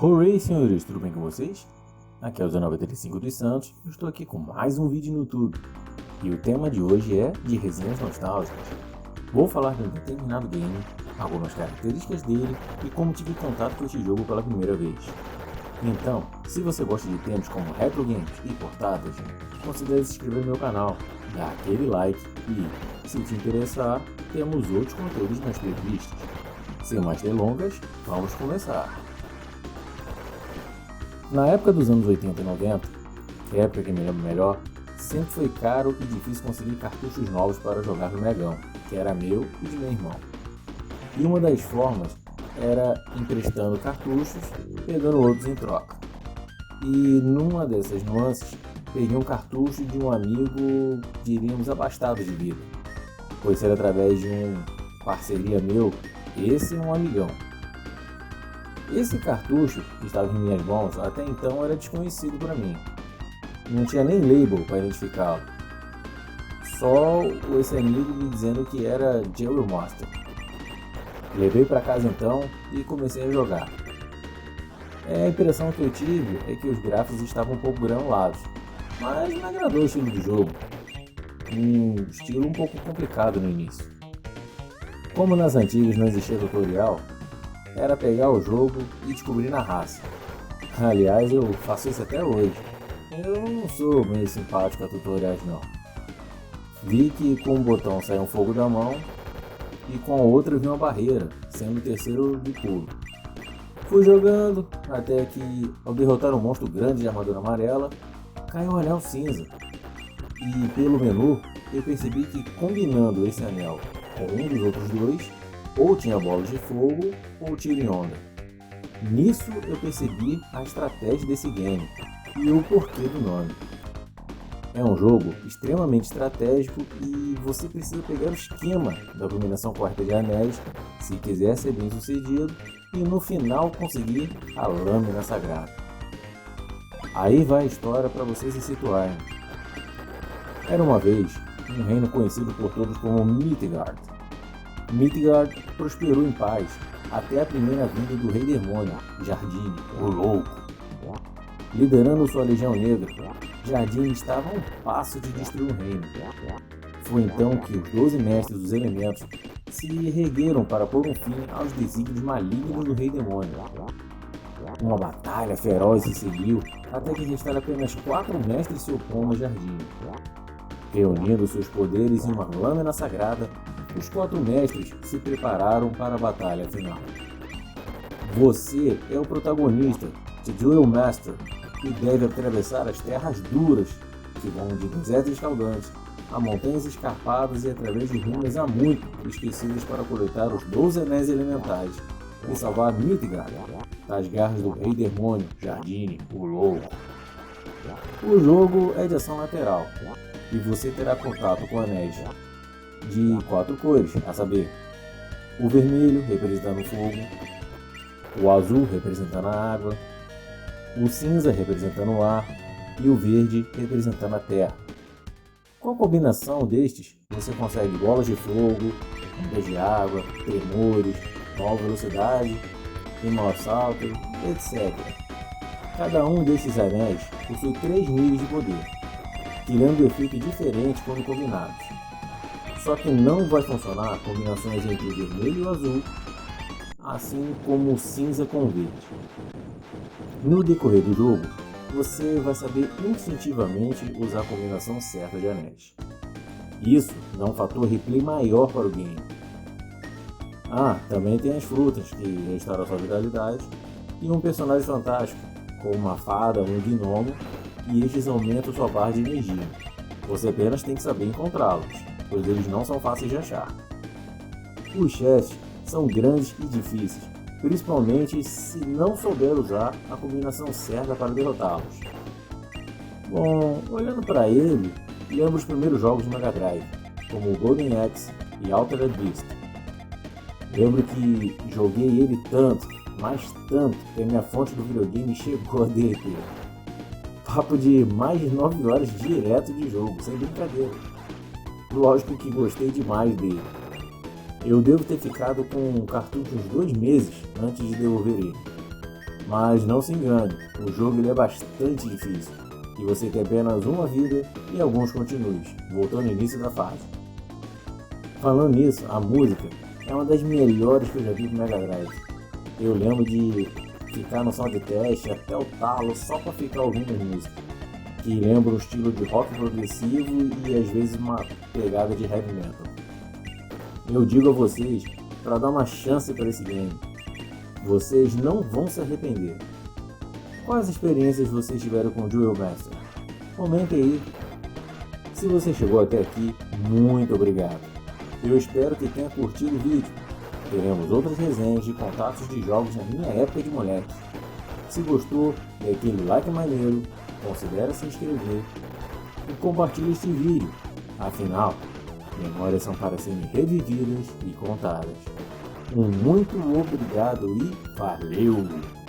Oi, senhores, tudo bem com vocês? Aqui é o Zé95 dos Santos e estou aqui com mais um vídeo no YouTube. E o tema de hoje é de resenhas nostálgicas. Vou falar de um determinado game, algumas características dele e como tive contato com este jogo pela primeira vez. Então, se você gosta de temas como retro games e portáteis, considere se inscrever no meu canal, dar aquele like e, se te interessar, temos outros conteúdos nas playlists. Sem mais delongas, vamos começar! Na época dos anos 80 e 90, época que me lembro melhor, sempre foi caro e difícil conseguir cartuchos novos para jogar no Megão, que era meu e de meu irmão. E uma das formas era emprestando cartuchos, pegando outros em troca. E numa dessas nuances, peguei um cartucho de um amigo, diríamos, abastado de vida, pois ser através de um parceria meu, esse é um amigão. Esse cartucho que estava em minhas mãos até então era desconhecido para mim. Não tinha nem label para identificá-lo. Só esse amigo me dizendo que era Jewel Master. Levei para casa então e comecei a jogar. A impressão que eu tive é que os gráficos estavam um pouco granulados, mas me agradou o estilo do jogo. Um estilo um pouco complicado no início. Como nas antigas não existia tutorial, era pegar o jogo e descobrir na raça. Aliás, eu faço isso até hoje. Eu não sou meio simpático a tutoriais não. Vi que com um botão sai um fogo da mão e com a outra vi uma barreira, sendo o terceiro de pulo. Fui jogando até que, ao derrotar um monstro grande de armadura amarela, caiu um anel cinza. E pelo menu eu percebi que combinando esse anel com um dos outros dois, ou tinha bolas de fogo ou tiro em onda. Nisso eu percebi a estratégia desse game e o porquê do nome. É um jogo extremamente estratégico e você precisa pegar o esquema da combinação correta de anéis se quiser ser bem sucedido e no final conseguir a lâmina sagrada. Aí vai a história para vocês se situarem. Era uma vez um reino conhecido por todos como Midgard. Midgard prosperou em paz até a primeira vinda do Rei Demônio, Jardine, o Louco. Liderando sua Legião Negra, Jardine estava a um passo de destruir o reino. Foi então que os 12 mestres dos elementos se reergueram para pôr um fim aos desígnios malignos do Rei Demônio. Uma batalha feroz se seguiu até que restaram apenas 4 mestres se opondo a Jardine. Reunindo seus poderes em uma lâmina sagrada, os 4 mestres se prepararam para a batalha final. Você é o protagonista de Jewel Master e deve atravessar as terras duras que vão de desertos escaldantes a montanhas escarpadas e através de ruínas há muito esquecidas para coletar os 12 anéis elementais e salvar Midgard das garras do Rei Demônio, Jardine, o Louco. O jogo é de ação lateral e você terá contato com anéis de 4 cores, a saber, o vermelho representando o fogo, o azul representando a água, o cinza representando o ar e o verde representando a terra. Com a combinação destes, você consegue bolas de fogo, ondas de água, tremores, maior velocidade, maior salto, etc. Cada um destes anéis possui 3 níveis de poder, criando efeitos diferentes quando combinados. Só que não vai funcionar combinações entre o vermelho e o azul, assim como o cinza com o verde. No decorrer do jogo, você vai saber instintivamente usar a combinação certa de anéis. Isso dá um fator replay maior para o game. Também tem as frutas que restauram a sua vitalidade e um personagem fantástico, como uma fada ou um gnomo, e estes aumentam sua barra de energia. Você apenas tem que saber encontrá-los, pois eles não são fáceis de achar. Os chefes são grandes e difíceis, principalmente se não souber usar a combinação certa para derrotá-los. Bom, olhando para ele, lembro os primeiros jogos de Mega Drive, como o Golden Axe e Altered Beast. Lembro que joguei ele tanto, mas tanto, que a minha fonte do videogame chegou a derreter. Papo de mais de 9 horas direto de jogo, sem brincadeira. Lógico que gostei demais dele. Eu devo ter ficado com o cartucho uns 2 meses antes de devolver ele. Mas não se engane, o jogo ele é bastante difícil, e você tem apenas uma vida e alguns continues, voltando ao início da fase. Falando nisso, a música é uma das melhores que eu já vi pro Mega Drive. Eu lembro de ficar no sound test até o talo só para ficar ouvindo as músicas, que lembram um estilo de rock progressivo e às vezes uma pegada de heavy metal. Eu digo a vocês para dar uma chance para esse game. Vocês não vão se arrepender. Quais experiências vocês tiveram com Duel Master? Comente aí. Se você chegou até aqui, muito obrigado. Eu espero que tenha curtido o vídeo. Teremos outras resenhas de contatos de jogos na minha época de moleque. Se gostou, dê aquele like maneiro, considere se inscrever e compartilhe este vídeo. Afinal, memórias são para serem revividas e contadas. Um muito obrigado e valeu!